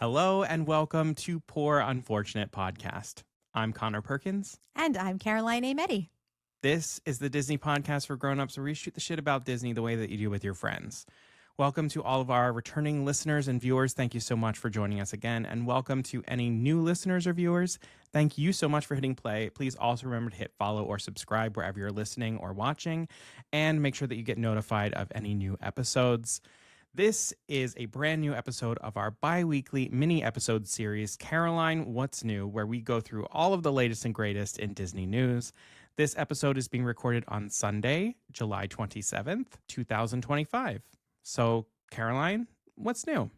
Hello and welcome to Poor Unfortunate Podcast. I'm Conor Perkins. And I'm Caroline Aimetti. This is the Disney podcast for grown-ups where we shoot the shit about Disney the way that you do with your friends. Welcome to all of our returning listeners and viewers. Thank you so much for joining us again. And welcome to any new listeners or viewers. Thank you so much for hitting play. Please also remember to hit follow or subscribe wherever you're listening or watching. And make sure that you get notified of any new episodes. This is a brand new episode of our bi-weekly mini episode series, Caroline, What's New, where we go through all of the latest and greatest in Disney news. This episode is being recorded on Sunday, July 27th, 2025. So, Caroline, what's new?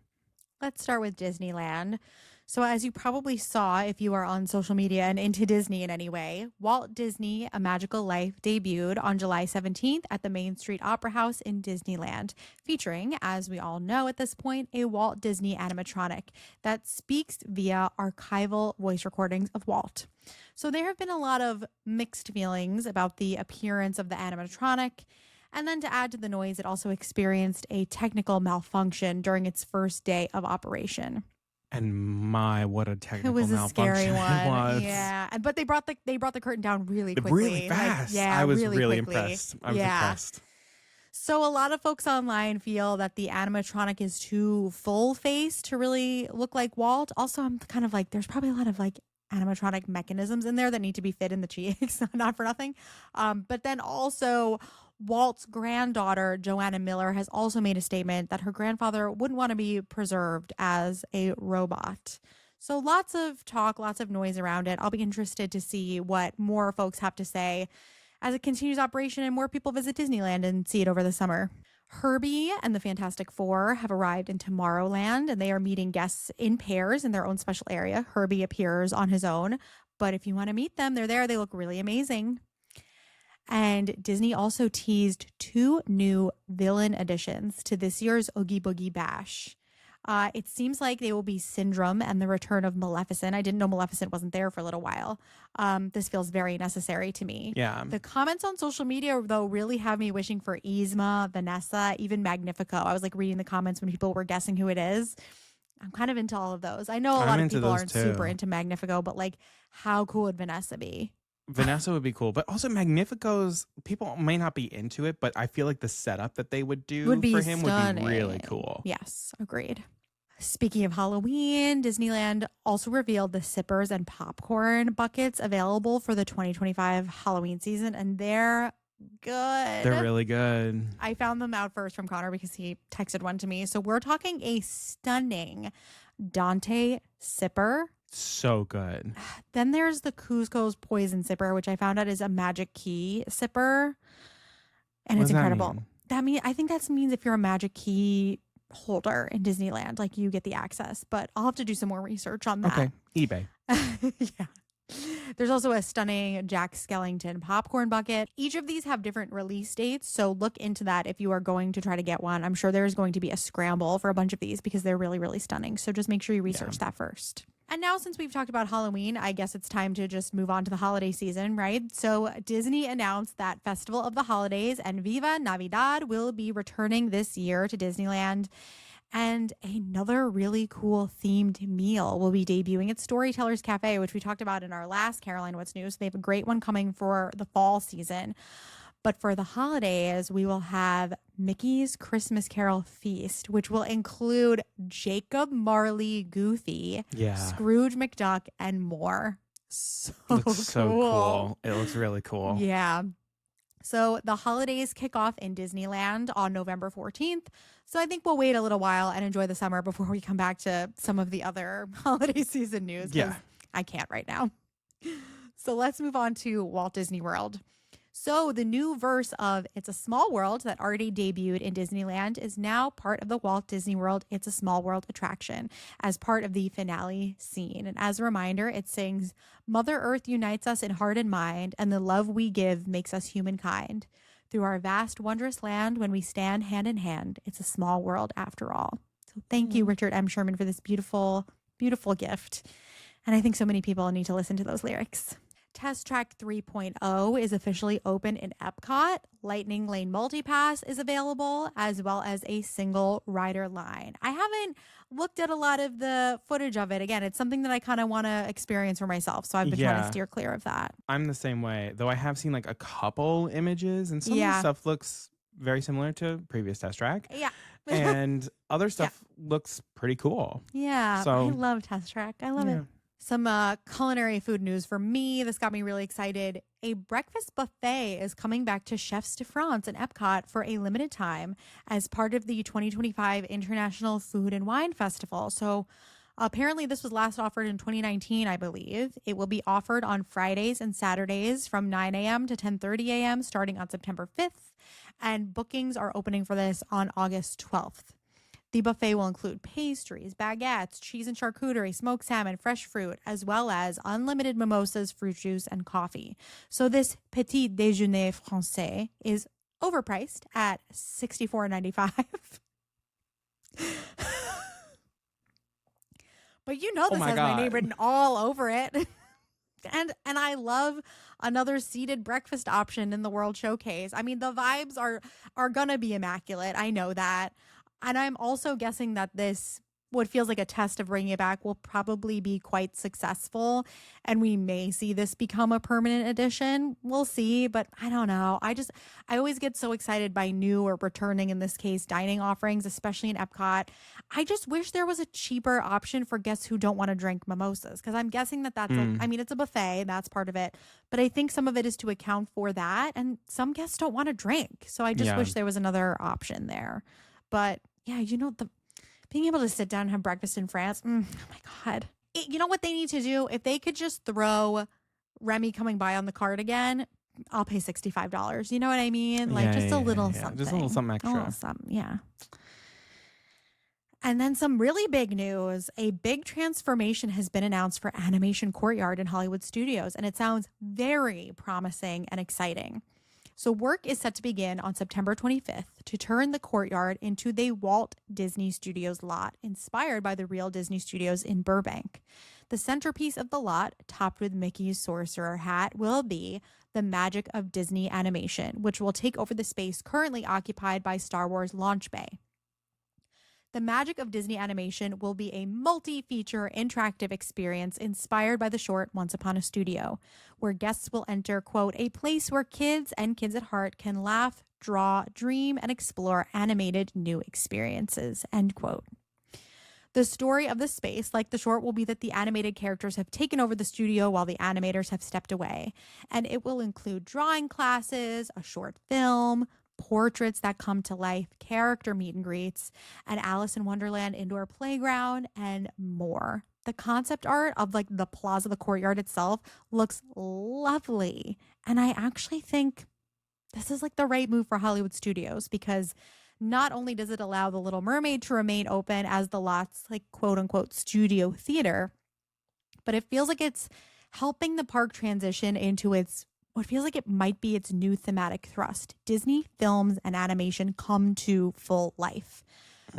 Let's start with Disneyland. So as you probably saw if you are on social media and into Disney in any way, Walt Disney: A Magical Life debuted on July 17th at the Main Street Opera House in Disneyland, featuring, as we all know at this point, a Walt Disney animatronic that speaks via archival voice recordings of Walt. So there have been a lot of mixed feelings about the appearance of the animatronic. And then to add to the noise, it also experienced a technical malfunction during its first day of operation. And my, what a technical It was a scary malfunction one. it was. Yeah. But they brought the curtain down really quickly. Really fast. Like, yeah, I was really really quickly. impressed. I was impressed. So a lot of folks online feel that the animatronic is too full-faced to really look like Walt. Also, I'm kind of like, there's probably a lot of like animatronic mechanisms in there that need to be fit in the cheeks, not for nothing. But then also Walt's granddaughter, Joanna Miller, has also made a statement that her grandfather wouldn't want to be preserved as a robot. So lots of talk, lots of noise around it. I'll be interested to see what more folks have to say as it continues operation and more people visit Disneyland and see it over the summer. Herbie and the Fantastic Four have arrived in Tomorrowland, and they are meeting guests in pairs in their own special area. Herbie appears on his own, but if you want to meet them, they're there. They look really amazing. And Disney also teased 2 new villain additions to this year's Oogie Boogie Bash. It seems like they will be Syndrome and the return of Maleficent. I didn't know Maleficent wasn't there for a little while. This feels very necessary to me. Yeah. The comments on social media, though, really have me wishing for Yzma, Vanessa, even Magnifico. I was like reading the comments when people were guessing who it is. I'm kind of into all of those. I know a lot of people aren't super into Magnifico, but like, how cool would Vanessa be? Vanessa would be cool, but also Magnifico's, people may not be into it, but I feel like the setup that they would do for him would be really cool. Yes, agreed. Speaking of Halloween, Disneyland also revealed the sippers and popcorn buckets available for the 2025 Halloween season, and they're good. They're really good. I found them out first from Conor because he texted one to me. So we're talking a stunning Dante sipper. So good. Then there's the Cusco's Poison Sipper, which I found out is a magic key sipper. And it's incredible. I think that means if you're a magic key holder in Disneyland, like you get the access. But I'll have to do some more research on that. Okay. eBay. Yeah. There's also a stunning Jack Skellington popcorn bucket. Each of these have different release dates, so look into that if you are going to try to get one. I'm sure there's going to be a scramble for a bunch of these because they're really, really stunning. So just make sure you research that first. And now, since we've talked about Halloween, I guess it's time to just move on to the holiday season, right? So Disney announced that Festival of the Holidays and Viva Navidad will be returning this year to Disneyland. And another really cool themed meal will be debuting at Storytellers Cafe, which we talked about in our last Caroline What's New. So they have a great one coming for the fall season. But for the holidays, we will have Mickey's Christmas Carol Feast, which will include Jacob Marley Goofy, Scrooge McDuck, and more. So cool. It looks really cool. Yeah. So the holidays kick off in Disneyland on November 14th. So I think we'll wait a little while and enjoy the summer before we come back to some of the other holiday season news. Yeah. I can't right now. So let's move on to Walt Disney World. So the new verse of It's a Small World that already debuted in Disneyland is now part of the Walt Disney World It's a Small World attraction as part of the finale scene. And as a reminder, it sings, Mother Earth unites us in heart and mind, and the love we give makes us humankind. Through our vast, wondrous land, when we stand hand in hand, it's a small world after all. So thank you, Richard M. Sherman, for this beautiful, beautiful gift. And I think so many people need to listen to those lyrics. Test Track 3.0 is officially open in Epcot. Lightning Lane Multipass is available, as well as a single rider line. I haven't looked at a lot of the footage of it. Again, it's something that I kind of want to experience for myself, so I've been trying to steer clear of that. I'm the same way, though I have seen like a couple images, and some of the stuff looks very similar to previous Test Track. Yeah. And other stuff looks pretty cool. Yeah, so, I love Test Track. I love it. Some culinary food news for me. This got me really excited. A breakfast buffet is coming back to Chefs de France in Epcot for a limited time as part of the 2025 International Food and Wine Festival. So apparently this was last offered in 2019, I believe. It will be offered on Fridays and Saturdays from 9 a.m. to 10:30 a.m. starting on September 5th. And bookings are opening for this on August 12th. The buffet will include pastries, baguettes, cheese and charcuterie, smoked salmon, fresh fruit, as well as unlimited mimosas, fruit juice, and coffee. So this petit déjeuner français is overpriced at $64.95. But you know this has my name written all over it. And I love another seated breakfast option in the World Showcase. I mean, the vibes are going to be immaculate. I know that. And I'm also guessing that this, what feels like a test of bringing it back, will probably be quite successful. And we may see this become a permanent addition. We'll see, but I don't know. I always get so excited by new or returning, in this case, dining offerings, especially in Epcot. I just wish there was a cheaper option for guests who don't want to drink mimosas. Because I'm guessing that it's a buffet. That's part of it. But I think some of it is to account for that. And some guests don't want to drink. So I just wish there was another option there. But yeah, being able to sit down and have breakfast in France, oh my God. You know what they need to do? If they could just throw Remy coming by on the card again, I'll pay $65. You know what I mean? Like just a little something. Just a little something extra. A little something, yeah. And then some really big news. A big transformation has been announced for Animation Courtyard in Hollywood Studios, and it sounds very promising and exciting. So work is set to begin on September 25th to turn the courtyard into the Walt Disney Studios lot, inspired by the real Disney Studios in Burbank. The centerpiece of the lot, topped with Mickey's sorcerer hat, will be the Magic of Disney Animation, which will take over the space currently occupied by Star Wars Launch Bay. The Magic of Disney Animation will be a multi-feature interactive experience inspired by the short Once Upon a Studio, where guests will enter, quote, a place where kids and kids at heart can laugh, draw, dream, and explore animated new experiences, end quote. The story of the space, like the short, will be that the animated characters have taken over the studio while the animators have stepped away, and it will include drawing classes, a short film, portraits that come to life, character meet and greets, an Alice in Wonderland indoor playground, and more. The concept art of like the plaza, the courtyard itself, looks lovely. And I actually think this is like the right move for Hollywood Studios, because not only does it allow the Little Mermaid to remain open as the lot's like quote unquote studio theater, but it feels like it's helping the park transition into its what feels like it might be its new thematic thrust. Disney films and animation come to full life.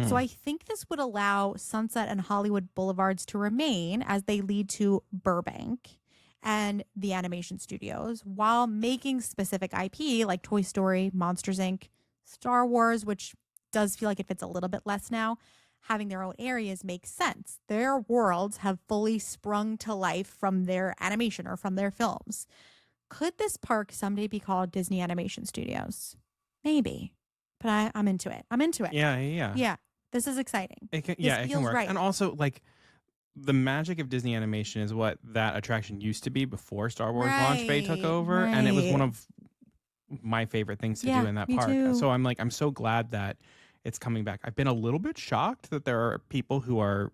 So I think this would allow Sunset and Hollywood Boulevards to remain as they lead to Burbank and the animation studios, while making specific IP like Toy Story, Monsters, Inc., Star Wars, which does feel like it fits a little bit less now, having their own areas makes sense. Their worlds have fully sprung to life from their animation or from their films. Could this park someday be called Disney Animation Studios? Maybe. But I'm into it. I'm into it. Yeah. This is exciting. It can work. Right. And also, like, the magic of Disney Animation is what that attraction used to be before Star Wars Launch Bay took over. Right. And it was one of my favorite things to do in that park. Too. So I'm so glad that it's coming back. I've been a little bit shocked that there are people who are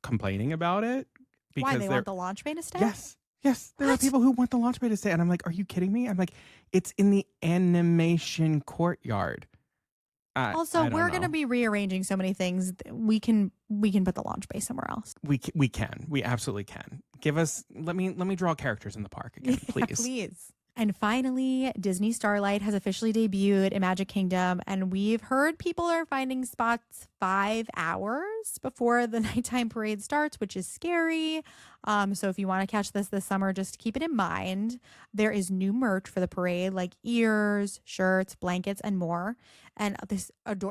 complaining about it. Because they want the Launch Bay to stay? Yes, there are people who want the Launch Bay to stay. And I'm like, are you kidding me? I'm like, it's in the animation courtyard. Also, we're going to be rearranging so many things. We can put the Launch Bay somewhere else. We can. We absolutely can. Let me draw characters in the park again, please. Yeah, please. And finally, Disney Starlight has officially debuted in Magic Kingdom, and we've heard people are finding spots 5 hours before the nighttime parade starts, which is scary. So if you want to catch this summer, just keep it in mind. There is new merch for the parade, like ears, shirts, blankets, and more. And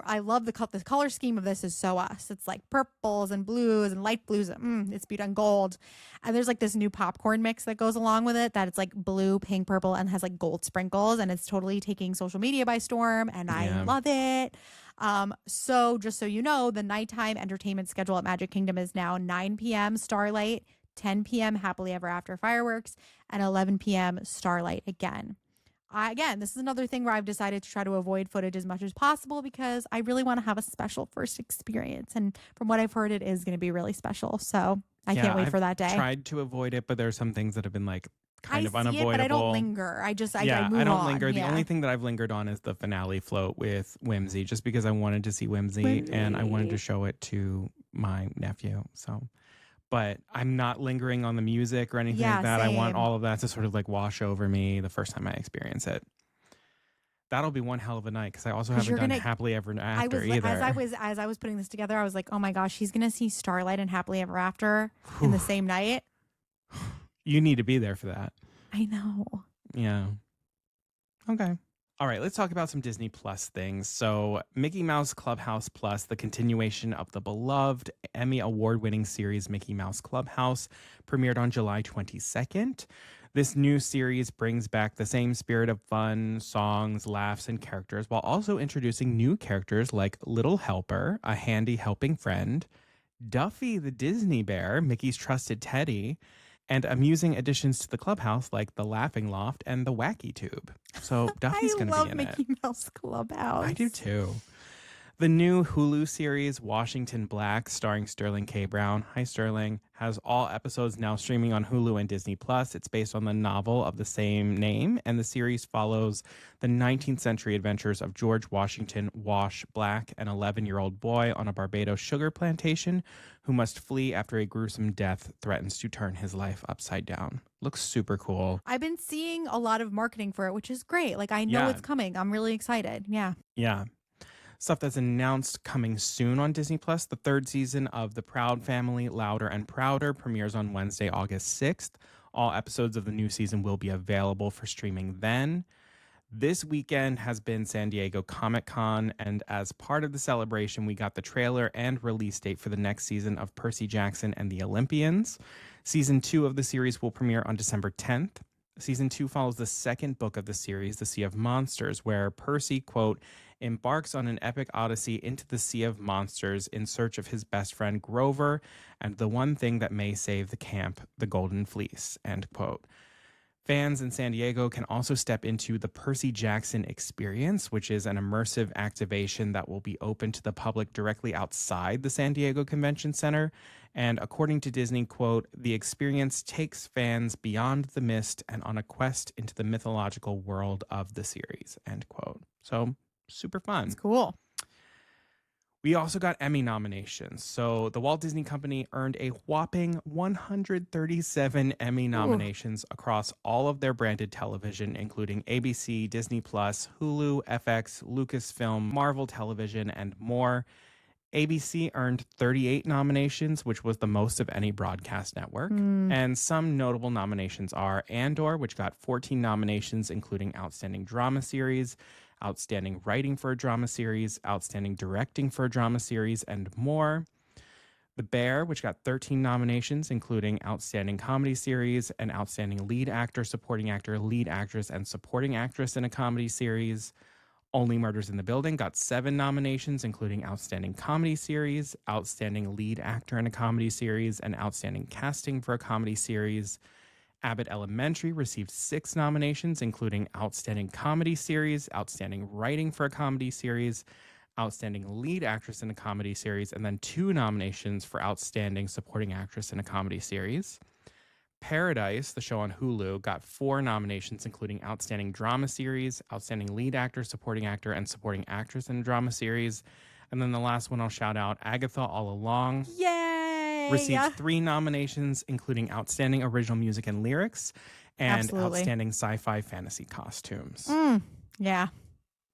I love the color scheme of this is so us. It's like purples and blues and light blues. It's beautiful and gold. And there's like this new popcorn mix that goes along with it that it's like blue, pink, purple, and has like gold sprinkles. And it's totally taking social media by storm. And I love it. So just so you know, the nighttime entertainment schedule at Magic Kingdom is now 9 p.m. Starlight, 10 p.m. Happily Ever After fireworks, and 11 p.m. Starlight again. Again, this is another thing where I've decided to try to avoid footage as much as possible because I really want to have a special first experience. And from what I've heard, it is going to be really special. So I can't wait for that day. I've tried to avoid it, but there's some things that have been like kind of unavoidable. It, but I don't linger. I move I don't on. linger. The only thing that I've lingered on is the finale float with Whimsy, just because I wanted to see Whimsy. And I wanted to show it to my nephew. So, but I'm not lingering on the music or anything like that. Same. I want all of that to sort of like wash over me the first time I experience it. That'll be one hell of a night because I also haven't done Happily Ever After either. As I was putting this together, I was like, oh my gosh, he's gonna see Starlight and Happily Ever After in the same night. You need to be there for that. I know. Yeah. Okay. All right, let's talk about some Disney Plus things. So, Mickey Mouse Clubhouse Plus, the continuation of the beloved Emmy Award-winning series Mickey Mouse Clubhouse, premiered on July 22nd. This new series brings back the same spirit of fun, songs, laughs, and characters, while also introducing new characters like Little Helper, a handy helping friend, Duffy the Disney Bear, Mickey's trusted teddy, and amusing additions to the clubhouse like the Laughing Loft and the Wacky Tube. So Duffy's going to be in it. I love Mickey Mouse Clubhouse. I do too. The new Hulu series, Washington Black, starring Sterling K. Brown, hi Sterling, has all episodes now streaming on Hulu and Disney+. It's based on the novel of the same name, and the series follows the 19th century adventures of George Washington Wash Black, an 11-year-old boy on a Barbados sugar plantation who must flee after a gruesome death threatens to turn his life upside down. Looks super cool. I've been seeing a lot of marketing for it, which is great. Like, I know it's coming. I'm really excited. Yeah. Yeah. Stuff that's announced coming soon on Disney Plus. The third season of The Proud Family, Louder and Prouder premieres on Wednesday, August 6th. All episodes of the new season will be available for streaming then. This weekend has been San Diego Comic-Con, and as part of the celebration, we got the trailer and release date for the next season of Percy Jackson and the Olympians. Season 2 of the series will premiere on December 10th. Season 2 follows the second book of the series, The Sea of Monsters, where Percy, quote, embarks on an epic odyssey into the Sea of Monsters in search of his best friend Grover and the one thing that may save the camp, the Golden Fleece, end quote. Fans in San Diego can also step into the Percy Jackson Experience, which is an immersive activation that will be open to the public directly outside the San Diego Convention Center. And according to Disney, quote, the experience takes fans beyond the mist and on a quest into the mythological world of the series, end quote. So super fun. It's cool. We also got Emmy nominations. So the Walt Disney Company earned a whopping 137 Emmy nominations across all of their branded television, including ABC, Disney+, Hulu, FX, Lucasfilm, Marvel Television, and more. ABC earned 38 nominations, which was the most of any broadcast network. And some notable nominations are Andor, which got 14 nominations, including Outstanding Drama Series, Outstanding Writing for a Drama Series, Outstanding Directing for a Drama Series, and more. The Bear, which got 13 nominations, including Outstanding Comedy Series and Outstanding Lead Actor, Supporting Actor, Lead Actress, and Supporting Actress in a Comedy Series. Only Murders in the Building got 7 nominations, including Outstanding Comedy Series, Outstanding Lead Actor in a Comedy Series, and Outstanding Casting for a Comedy Series. Abbott Elementary received 6 nominations, including Outstanding Comedy Series, Outstanding Writing for a Comedy Series, Outstanding Lead Actress in a Comedy Series, and then 2 nominations for Outstanding Supporting Actress in a Comedy Series. Paradise, the show on Hulu, got 4 nominations, including Outstanding Drama Series, Outstanding Lead Actor, Supporting Actor, and Supporting Actress in a Drama Series. And then the last one I'll shout out, Agatha All Along. Yay! Received 3 nominations, including Outstanding Original Music and Lyrics and Outstanding Sci-Fi Fantasy Costumes. Yeah.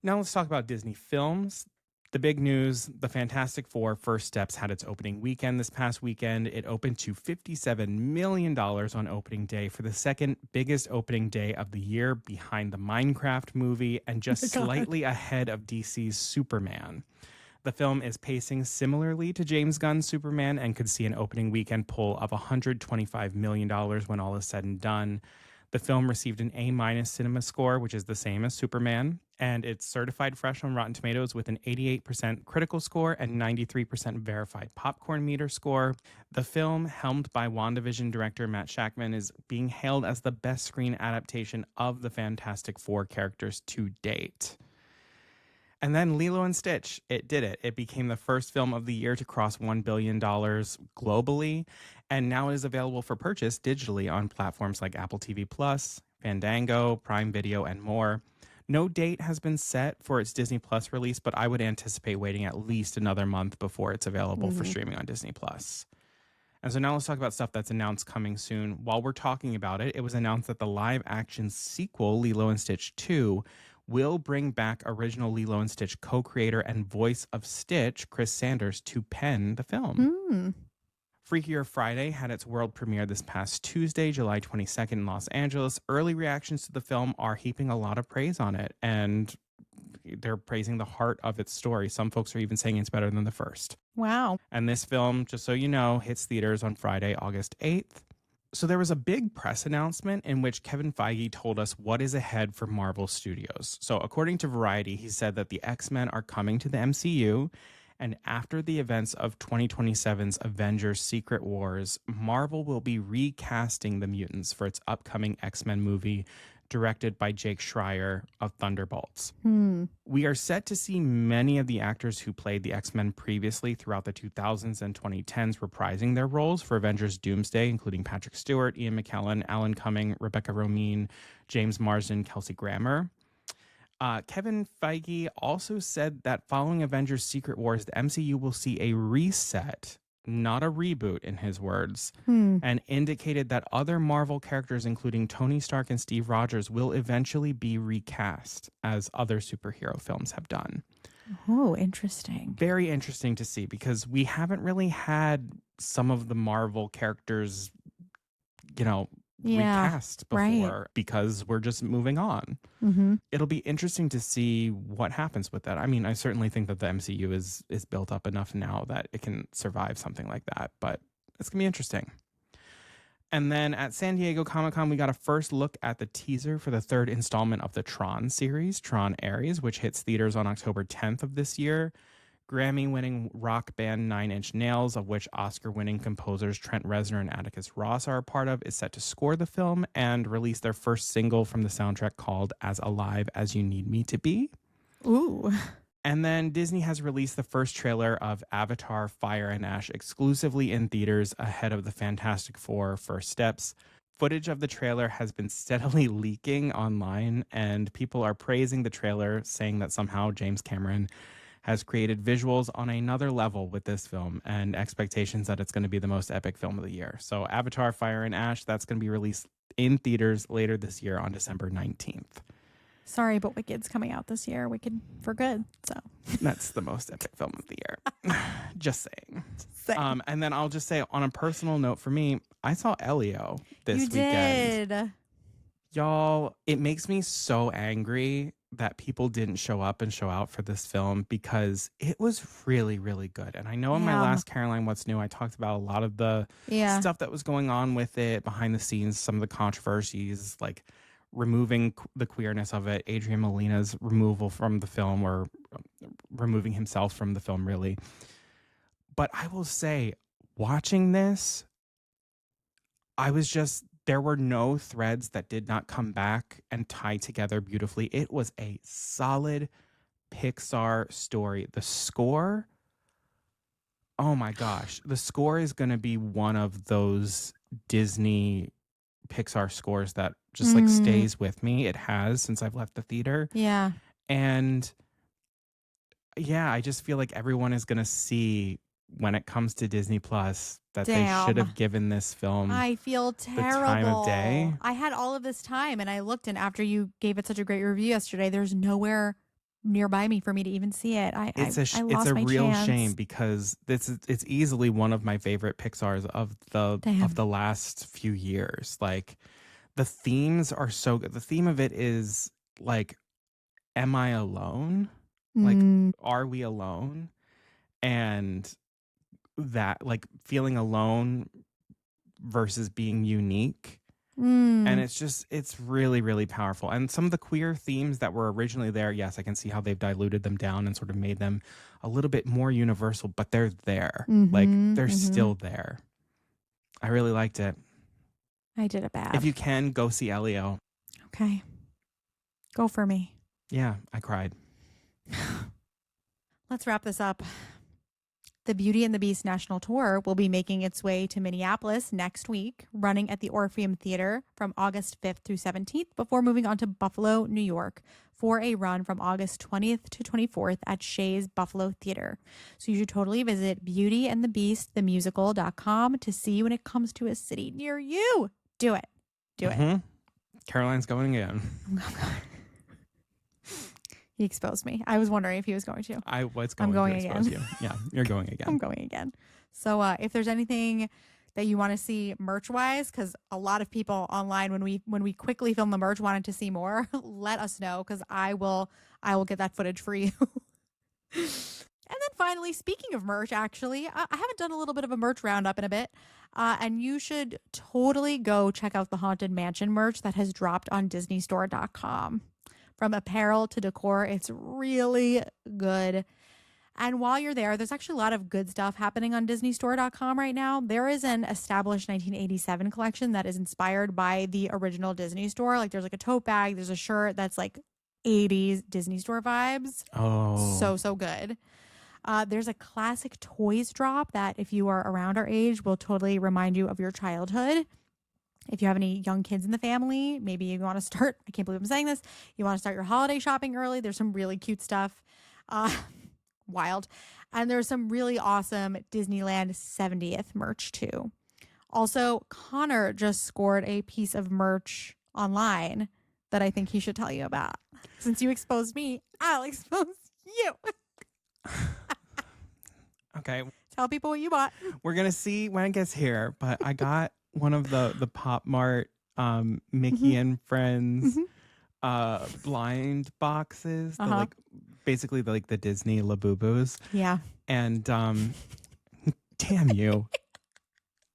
Now let's talk about Disney films. The big news, the Fantastic Four First Steps had its opening weekend this past weekend. It opened to $57 million on opening day for the second biggest opening day of the year behind the Minecraft movie and just Oh my God. slightly ahead of DC's Superman. The film is pacing similarly to James Gunn's Superman and could see an opening weekend pull of $125 million when all is said and done. The film received an A- cinema score, which is the same as Superman, and it's certified fresh on Rotten Tomatoes with an 88% critical score and 93% verified popcorn meter score. The film, helmed by WandaVision director Matt Shakman, is being hailed as the best screen adaptation of the Fantastic Four characters to date. And then Lilo and Stitch, it did it. It became the first film of the year to cross $1 billion globally, and now it is available for purchase digitally on platforms like Apple TV Plus, Fandango, Prime Video, and more. No date has been set for its Disney Plus release, but I would anticipate waiting at least another month before it's available for streaming on Disney Plus. And so now let's talk about stuff that's announced coming soon. While we're talking about it, it was announced that the live-action sequel, Lilo and Stitch 2, will bring back original Lilo and Stitch co-creator and voice of Stitch, Chris Sanders, to pen the film. Freakier Friday had its world premiere this past Tuesday, July 22nd in Los Angeles. Early reactions to the film are heaping a lot of praise on it, and they're praising the heart of its story. Some folks are even saying it's better than the first. Wow. And this film, just so you know, hits theaters on Friday, August 8th. So there was a big press announcement in which Kevin Feige told us what is ahead for Marvel Studios. So according to Variety, he said that the X-Men are coming to the MCU, and after the events of 2027's Avengers Secret Wars, Marvel will be recasting the mutants for its upcoming X-Men movie, directed by Jake Schreier of Thunderbolts. We are set to see many of the actors who played the X-Men previously throughout the 2000s and 2010s reprising their roles for Avengers Doomsday, including Patrick Stewart, Ian McKellen, Alan Cumming, Rebecca Romijn, James Marsden, Kelsey Grammer. Kevin Feige also said that following Avengers Secret Wars, the MCU will see a reset, not a reboot in his words, and indicated that other Marvel characters, including Tony Stark and Steve Rogers, will eventually be recast, as other superhero films have done. Oh, interesting. Very interesting to see, because we haven't really had some of the Marvel characters, recast before, because we're just moving on. It'll be interesting to see what happens with that. I mean, I certainly think that the MCU is built up enough now that it can survive something like that, but it's gonna be interesting. And then at San Diego Comic-Con, we got a first look at the teaser for the third installment of the Tron series, Tron Ares, which hits theaters on October 10th of this year. Grammy-winning rock band Nine Inch Nails, of which Oscar-winning composers Trent Reznor and Atticus Ross are a part of, is set to score the film and release their first single from the soundtrack called As Alive as You Need Me to Be. Ooh. And then Disney has released the first trailer of Avatar: Fire and Ash exclusively in theaters ahead of the Fantastic Four First Steps. Footage of the trailer has been steadily leaking online, and people are praising the trailer, saying that somehow James Cameron has created visuals on another level with this film and expectations that it's going to be the most epic film of the year. So Avatar: Fire and Ash, that's going to be released in theaters later this year on December 19th. Sorry, but Wicked's coming out this year. Wicked for good. So that's the most epic film of the year. Just saying. And then I'll just say, on a personal note for me, I saw Elio this weekend. Did. Y'all, it makes me so angry that people didn't show up and show out for this film, because it was really, really good. And I know in my last Caroline What's New, I talked about a lot of the stuff that was going on with it behind the scenes, some of the controversies, like removing the queerness of it, Adrian Molina's removal from the film, or removing himself from the film, really. But I will say, watching this, there were no threads that did not come back and tie together beautifully. It was a solid Pixar story. The score, oh my gosh, the score is going to be one of those Disney Pixar scores that just like stays with me. It has since I've left the theater. Yeah. And yeah, I just feel like everyone is going to see, when it comes to Disney Plus, that they should have given this film I feel terrible. the time of day. I had all of this time, and I looked, and after you gave it such a great review yesterday, there's nowhere nearby me for me to even see it. I It's lost a my real chance. shame because it's easily one of my favorite Pixar's of Damn. the last few years. Like the themes are so good. The theme of it is like, am I alone? Like, are we alone? And that, like, feeling alone versus being unique. And it's really, really powerful. And some of the queer themes that were originally there, yes, I can see how they've diluted them down and sort of made them a little bit more universal, but they're there. Like, they're still there. I really liked it. I did it bad. If you can, go see Elio. Okay. Go for me. Yeah, I cried. Let's wrap this up. The Beauty and the Beast National Tour will be making its way to Minneapolis next week, running at the Orpheum Theater from August 5th through 17th before moving on to Buffalo, New York for a run from August 20th to 24th at Shea's Buffalo Theater. So you should totally visit beautyandthebeastthemusical.com to see when it comes to a city near you. Do it. Do it. Caroline's going again. He exposed me. I was wondering if he was going to. I was going to expose you. Yeah, you're going again. I'm going again. So if there's anything that you want to see merch-wise, because a lot of people online, when we quickly film the merch, wanted to see more, let us know, because I will get that footage for you. And then finally, speaking of merch, actually, I haven't done a little bit of a merch roundup in a bit. And you should totally go check out the Haunted Mansion merch that has dropped on DisneyStore.com. From apparel to decor, it's really good. And while you're there, there's actually a lot of good stuff happening on DisneyStore.com right now. There is an established 1987 collection that is inspired by the original Disney Store. Like, there's like a tote bag, there's a shirt that's like 80s Disney Store vibes. Oh. So good. There's a classic toys drop that, if you are around our age, will totally remind you of your childhood. If you have any young kids in the family, maybe you want to start, I can't believe I'm saying this, you want to start your holiday shopping early. There's some really cute stuff. Wild. And there's some really awesome Disneyland 70th merch too. Also, Conor just scored a piece of merch online that I think he should tell you about. Since you exposed me, I'll expose you. Okay. Tell people what you bought. We're going to see when it gets here, but I got one of the Pop Mart Mickey and Friends blind boxes. The, like, basically the Disney Labubus. Yeah. And damn you.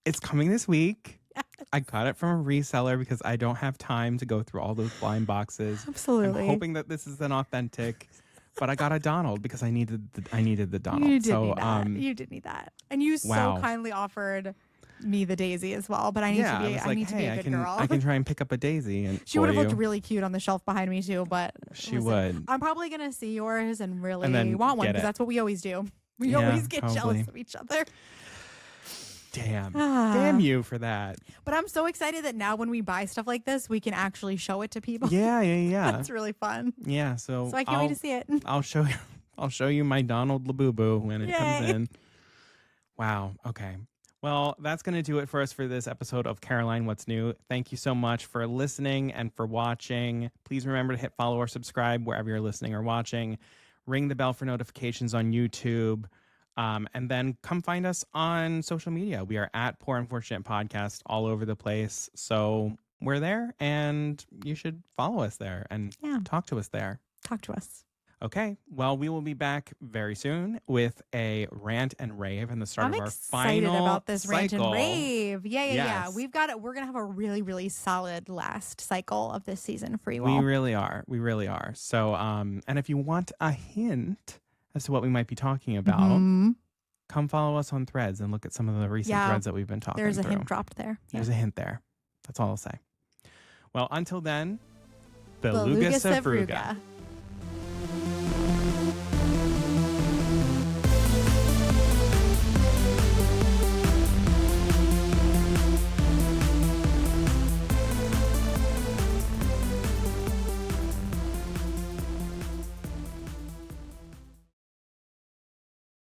It's coming this week. Yes. I got it from a reseller because I don't have time to go through all those blind boxes. Absolutely. I'm hoping that this is an authentic. But I got a Donald because I needed the Donald. You did need that. You did need that. And you so kindly offered me the Daisy as well. But I need to be a good girl. I can try and pick up a Daisy. And she would have looked really cute on the shelf behind me too. But she would. I'm probably gonna see yours and really want one because that's what we always do. We always get jealous of each other. Damn you for that. But I'm so excited that now when we buy stuff like this, we can actually show it to people. Yeah. That's really fun. Yeah, so I can't wait to see it. I'll show you my Donald Labubu when it comes in. Wow. Okay. Well, that's going to do it for us for this episode of Caroline What's New. Thank you so much for listening and for watching. Please remember to hit follow or subscribe wherever you're listening or watching. Ring the bell for notifications on YouTube. And then come find us on social media. We are at Poor Unfortunate Podcast all over the place. So we're there and you should follow us there and talk to us there. Talk to us. Okay. Well, we will be back very soon with a rant and rave and the start of our final I'm excited about this cycle. Rant and rave. Yeah. Yes. We've got it. We're going to have a really, really solid last cycle of this season for you all. We really are. So, and if you want a hint as to what we might be talking about, come follow us on Threads and look at some of the recent threads that we've been talking There's a through. hint dropped there. There's a hint there. That's all I'll say. Well, until then, Beluga Sevruga.